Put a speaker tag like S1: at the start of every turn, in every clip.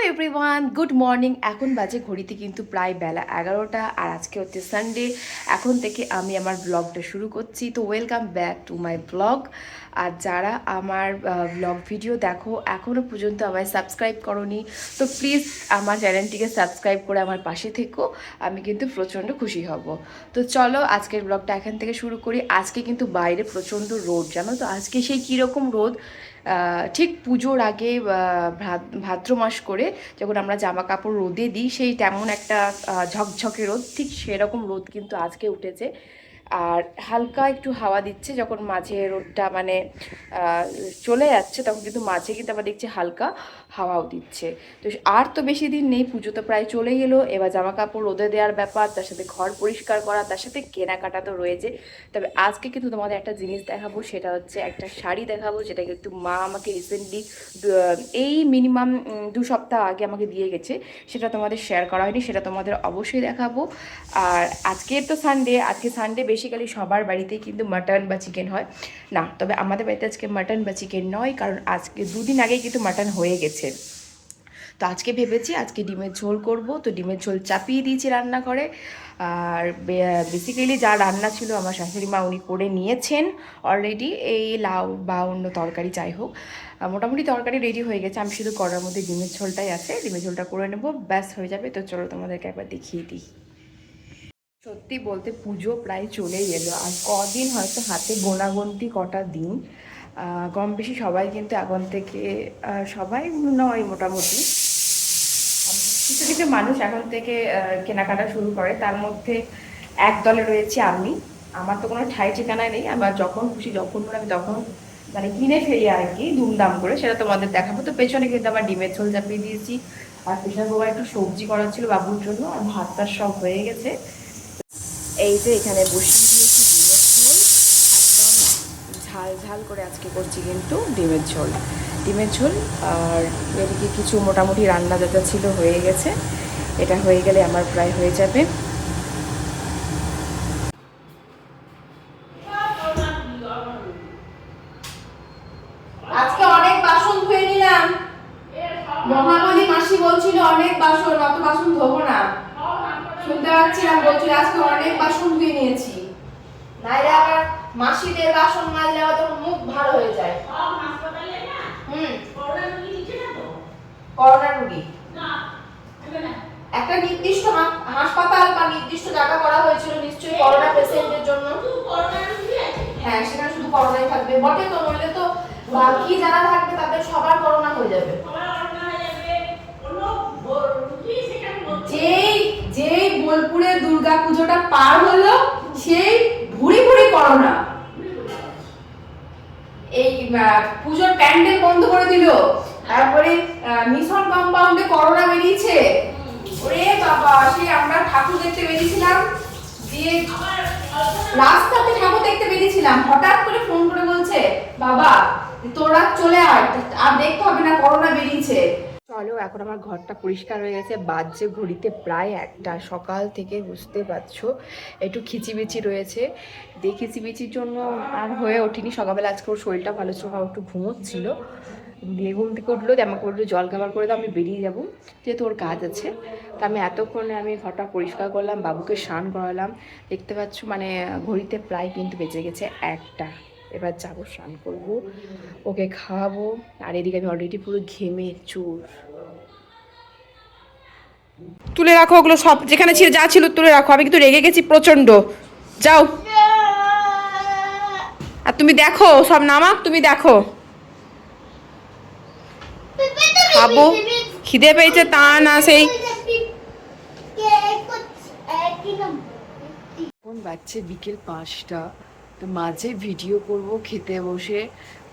S1: Everyone, good morning. এখন বাজে ঘড়িতে কিন্তু প্রায় বেলা 11টা, আর আজকে হচ্ছে সানডে। এখন থেকে আমি আমার ব্লগটা শুরু করছি। তো welcome back to my blog. আর যারা আমার ব্লগ ভিডিও দেখো এখনও পর্যন্ত আমায় সাবস্ক্রাইব করোনি, তো প্লিজ আমার চ্যানেলটিকে সাবস্ক্রাইব করে আমার পাশে থেকো, আমি কিন্তু প্রচণ্ড খুশি হব। তো চলো আজকের ব্লগটা এখান থেকে শুরু করি। আজকে কিন্তু বাইরে প্রচণ্ড রোদ, জানো তো আজকে সেই কীরকম রোদ, ঠিক পুজোর আগে ভাদ্র মাস করে যখন আমরা জামা কাপড় রোদে দিই সেই তেমন একটা ঝকঝকে রোদ, ঠিক সেরকম রোদ কিন্তু আজকে উঠেছে। আর হালকা একটু হাওয়া দিচ্ছে, যখন মাঝে রোদটা মানে চলে যাচ্ছে তখন কিন্তু মাঝে কিন্তু আবার দেখছি হালকা হাওয়াও দিচ্ছে। তো আর তো বেশি দিন নেই, পুজো তো প্রায় চলেই এলো। এবার জামা কাপড় রোদে দেওয়ার ব্যাপার, তার সাথে ঘর পরিষ্কার করা, তার সাথে কেনাকাটা তো রয়েছে। তবে আজকে কিন্তু তোমাদের একটা জিনিস দেখাবো, সেটা হচ্ছে একটা শাড়ি দেখাবো, যেটা কিন্তু মা আমাকে রিসেন্টলি এই মিনিমাম 2 সপ্তাহ আগে আমাকে দিয়ে গেছে। সেটা তোমাদের শেয়ার করা হয়নি, সেটা তোমাদের অবশ্যই দেখাবো। আর আজকে তো সানডে, আজকে সানডে বেসিক্যালি সবার বাড়িতেই কিন্তু মাটন বা চিকেন হয় না, তবে আমাদের বাড়িতে আজকে মাটন বা চিকেন নয়, কারণ আজকে 2 দিন আগেই কিন্তু মাটন হয়ে গেছে। তো আজকে ভেবেছি আজকে ডিমের ঝোল করব, তো ডিমের ঝোল চাপিয়ে দিয়েছি রান্না করে। আর বেসিক্যালি যা রান্না ছিল আমার শাশুড়ি মা উনি করে নিয়েছেন অলরেডি, এই লাউ বা অন্য তরকারি যাই হোক, মোটামুটি তরকারি রেডি হয়ে গেছে। আমি শুধু করার মধ্যে ডিমের ঝোলটাই আছে, ডিমের ঝোলটা করে নেবো, ব্যাস হয়ে যাবে। তো চলো তোমাদেরকে একবার দেখিয়ে দিই। সত্যি বলতে পুজো প্রায় চলেই এলো, আর কদিন হয়তো হাতে গোনাগুনতি কটা দিন, কম বেশি সবাই কিন্তু এখন থেকে, সবাই নয় মোটামুটি কিছু কিছু মানুষ এখন থেকে কেনাকাটা শুরু করে। তার মধ্যে এক দলে রয়েছে আমি। আমার তো কোনো ঠাই ঠিকানা নেই, আমার যখন খুশি যখন মনে আমি তখন মানে কিনে ফেলি আর কি, দুমদাম করে। সেটা তোমাদের দেখাবো। তো পেছনে কিন্তু আমার ডিমের ঝোল চাপিয়ে দিয়েছি, আর পেছনে বাবা একটু সবজি করা ছিল বাবুর জন্য, আর ভাতটা সব হয়ে গেছে। এই যে এখানে বসিয়ে দিয়েছি ডিমের ঝোল, একদম ঝাল ঝাল করে আজকে করছি কিন্তু ডিমের ঝোল। ডিমের ঝোল আর এদিকে কিছু মোটামুটি রান্না যেটা ছিল হয়ে গেছে, এটা হয়ে গেলে আমার প্রায় হয়ে যাবে। আজকে অনেক বাসন ধুয়ে নিলাম, মহাবলী মাসি বলছিল অনেক বাসন, অত বাসন ধোবো না, শুনতে পাচ্ছিলাম বলছিল আজকে অনেক বাসন ধুয়ে নিয়েছি, নাইলে আবার মাসিদের বাসন মাজলে আবার তখন মুখ ভার হয়ে যায়। করোনা রোগী একটা নির্দিষ্ট হাসপাতাল বা নির্দিষ্ট জায়গা করা হয়েছিল নিশ্চয়ই করোনা পেশেন্টের জন্য। হ্যাঁ, সেখানে শুধু করোনাই থাকবে বটে, তো নইলে তো বাকি যারা থাকবে তাদের সবার করোনা হয়ে যাবে। যেই যেই বোলপুরের দুর্গা পুজোটা পার হলো সেই ভুরি ভুরি করোনা, এই পুজোর প্যান্ডেল বন্ধ করে দিল, তারপরে মিশন কম্পাউন্ডে করোনা বেরিয়েছে। ওরে বাবা, সেই আমরা ঠাকুর দেখতে বেরিয়েছিলাম, দিয়ে রাস্তাতে ঠাকুর দেখতে বেরিয়েছিলাম, হঠাৎ করে ফোন করে বলছে বাবা তোরা চলে আয়, আর দেখতে হবে না করোনা বেরিয়েছে। চলো এখন আমার ঘরটা পরিষ্কার হয়ে গেছে, বাজছে ঘড়িতে প্রায় 1টা, সকাল থেকে বুঝতে পারছো একটু খিচিবিচি রয়েছে। দিয়ে খিচিবিচির জন্য আর হয়ে ওঠেনি সকালবেলা, আজকে ওর শরীরটা ভালো ছিল, একটু ঘুমোচ্ছিল, দিয়ে ঘুম থেকে উঠলো, আমাকে বললো জল খাবার করে দাও, আমি বেরিয়ে যাবো, যেহেতু ওর কাজ আছে। তো আমি এতক্ষণে আমি ঘরটা পরিষ্কার করলাম, বাবুকে স্নান করালাম, দেখতে পাচ্ছ মানে ঘড়িতে প্রায় কিন্তু বেজে গেছে 1টা। এবার যাবো স্নান করবো, ওকে খাওয়াবো, আর এদিকে আমি অলরেডি পুরো ঘেমে চুর। তুলে রাখো ওগুলো সব, যেখানে ছিল যা ছিল তুলে রাখো, আমি কিন্তু রেগে গেছি প্রচন্ড। যাও, আর তুমি দেখো সব নামাক, তুমি দেখো খাবো, খিদে পেয়েছে তা না সেই। এখন বাজছে বিকেল 5টা, তো মাঝে ভিডিও করব খেতে বসে,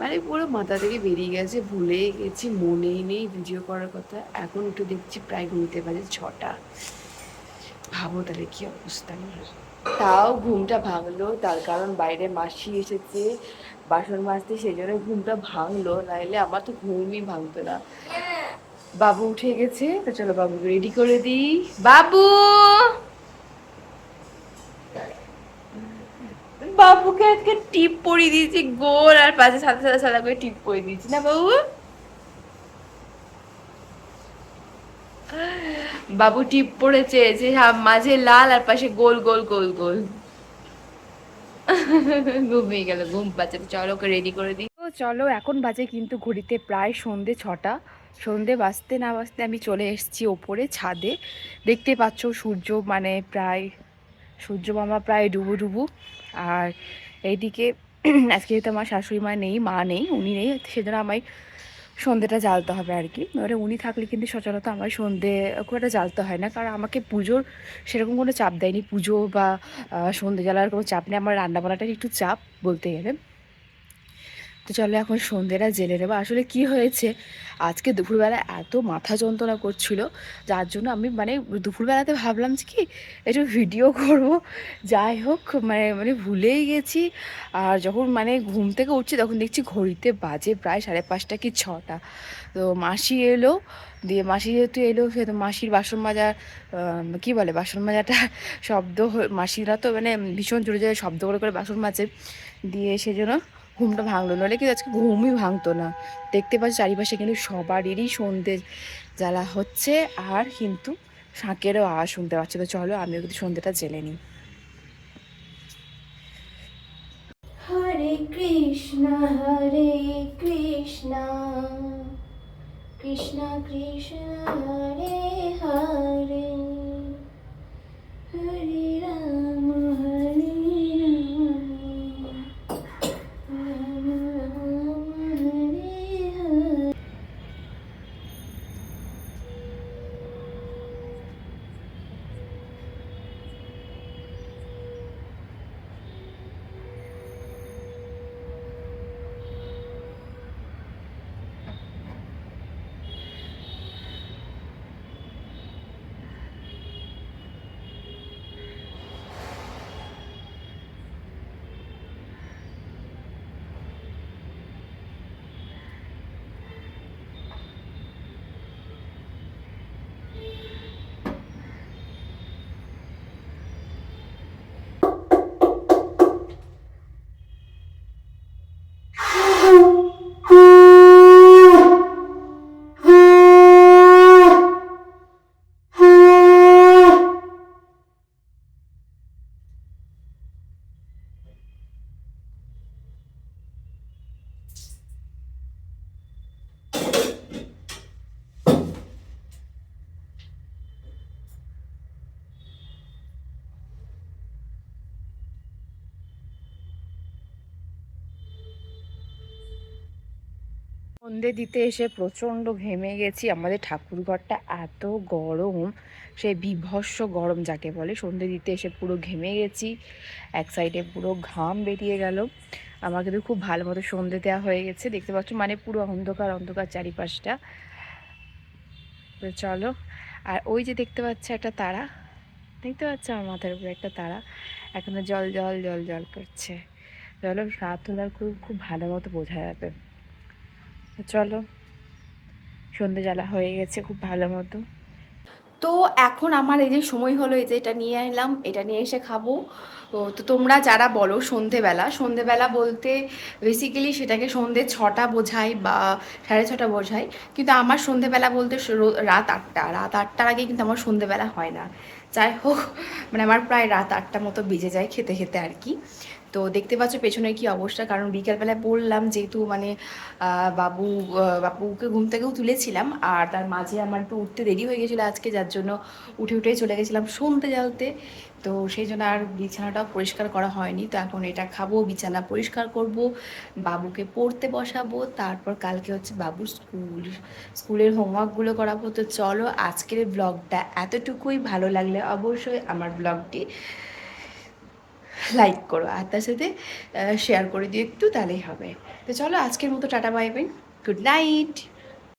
S1: মানে পুরো মাথা থেকে বেরিয়ে গেছে, ভুলে গেছি, মনেই নেই ভিডিও করার কথা। এখন একটু দেখছি প্রায় ঘুমতে বাজে 6টা, ভাবো তাহলে কি অবস্থা। তাও ঘুমটা ভাঙলো, তার কারণ বাইরে মাসি এসেছে বাসন মাজতে, সেই জন্য ঘুমটা ভাঙলো, নাইলে আমার তো ঘুমই ভাঙতো না। বাবু উঠে গেছে, তো চলো বাবুকে রেডি করে দিই। বাবু, বাবুকে আজকে টিপ পরিয়ে দিয়েছি গোল, আর পাশে সাদা সাদা সাদা করে টিপ পরিয়ে দিয়েছি না বাবু। বাবু টিপ পড়েছে যে মাঝে লাল আর পাশে গোল গোল গোল গোল। ঘুমিয়ে গেল, ঘুম পাচ্ছে। তো চলো ওকে রেডি করে দিই। তো চলো, এখন বাজে কিন্তু ঘড়িতে প্রায় সন্ধে 6টা। সন্ধে বাজতে না বাজতে আমি চলে এসেছি ওপরে ছাদে। দেখতে পাচ্ছ সূর্য মানে প্রায়, সূর্য মামা প্রায় ডুবু ডুবু। আর এইদিকে আজকে যেহেতু আমার শাশুড়ি মা নেই, মা নেই, উনি নেই, সেজন্য আমায় সন্ধেটা জ্বালতে হবে আর কি। এবারে উনি থাকলে কিন্তু সচরাচর আমার সন্ধে খুব একটা জ্বালতে হয় না, কারণ আমাকে পুজোর সেরকম কোনো চাপ দেয়নি। পুজো বা সন্ধে জ্বালার কোনো চাপ নেই, আমার রান্নাবান্নাটার একটু চাপ বলতে গেলে। তো চলো এখন সন্ধেটা জেলে নেবো। আসলে কি হয়েছে, আজকে দুপুরবেলা এত মাথা যন্ত্রণা করছিল, যার জন্য আমি মানে দুপুরবেলাতে ভাবলাম যে কি একটু ভিডিও করব, যাই হোক মানে মানে ভুলেই গেছি। আর যখন মানে ঘুম থেকে উঠছি তখন দেখছি ঘড়িতে বাজে প্রায় 5:30 কি 6টা। তো মাসি এলো, দিয়ে মাসি যেহেতু এলো সেহেতু মাসির বাসন মাজা, কী বলে বাসন মাজাটা শব্দ, মাসিরা তো মানে ভীষণ জোরে জোরে শব্দ করে করে বাসন মাজে, দিয়ে সেজন্য ঘুমটা ভাঙলো, নাহলে কিন্তু আজকে ঘুমই ভাঙতো না। দেখতে পাচ্ছি চারিপাশে কিন্তু সবারই সন্ধে জ্বালা হচ্ছে, আর কিন্তু শাঁখেরও আওয়াজ শুনতে পাচ্ছি। তো চলো আমিও কিন্তু সন্ধেটা জেলে নিই। হরে কৃষ্ণ কৃষ্ণ কৃষ্ণ কৃষ্ণ হরে হরে, হরে রাম হরে রাম, রাম রাম হরে হরে। সন্ধে দিতে এসে প্রচণ্ড ঘেমে গেছি। আমাদের ঠাকুর ঘরটা এত গরম, সে বীভৎস গরম যাকে বলে। সন্ধে দিতে এসে পুরো ঘেমে গেছি, এক সাইডে পুরো ঘাম বেরিয়ে গেল। আমার কিন্তু খুব ভালো মতো সন্ধে দেওয়া হয়ে গেছে, দেখতে পাচ্ছ মানে পুরো অন্ধকার অন্ধকার চারিপাশটা। তো চলো, আর ওই যে দেখতে পাচ্ছ একটা তারা, দেখতে পাচ্ছ আমার মাথার উপরে একটা তারা এখনো জল জল জল জল করছে। চলো রাত হলে খুব খুব ভালো মতো বোঝা যাবে। চলো, সন্ধে জ্বালা হয়ে গেছে খুব ভালো মতো। তো এখন আমার এই যে সময় হলো, এই যে এটা নিয়ে এলাম, এটা নিয়ে এসে খাবো। তো তোমরা যারা বলো সন্ধেবেলা, সন্ধেবেলা বলতে বেসিক্যালি সেটাকে সন্ধে 6টা বোঝায় বা 6:30 বোঝায়, কিন্তু আমার সন্ধেবেলা বলতে রাত 8টা, রাত 8টার আগে কিন্তু আমার সন্ধেবেলা হয় না। যাই হোক মানে আমার প্রায় রাত 8টা মতো বেজে যায় খেতে খেতে আর কি। তো দেখতে পাচ্ছ পেছনের কি অবস্থা, কারণ বিকালবেলায় বললাম যেহেতু মানে বাবুকে ঘুম থেকেও তুলেছিলাম, আর তার মাঝে আমার একটু উঠতে দেরি হয়ে গেছিলো আজকে, যার জন্য উঠে উঠেই চলে গেছিলাম সন্ধে জ্বালতে। তো সেই জন্য আর বিছানাটাও পরিষ্কার করা হয়নি। তো এখন এটা খাবো, বিছানা পরিষ্কার করব, বাবুকে পড়তে বসাবো, তারপর কালকে হচ্ছে বাবুর স্কুলের হোমওয়ার্কগুলো করাবো। তো চলো আজকের ব্লগটা এতটুকুই। ভালো লাগলে অবশ্যই আমার ব্লগটি লাইক করো, আর তার সাথে শেয়ার করে দিও একটু, তাহলেই হবে। তো চলো আজকের মতো tata bye bye, good night.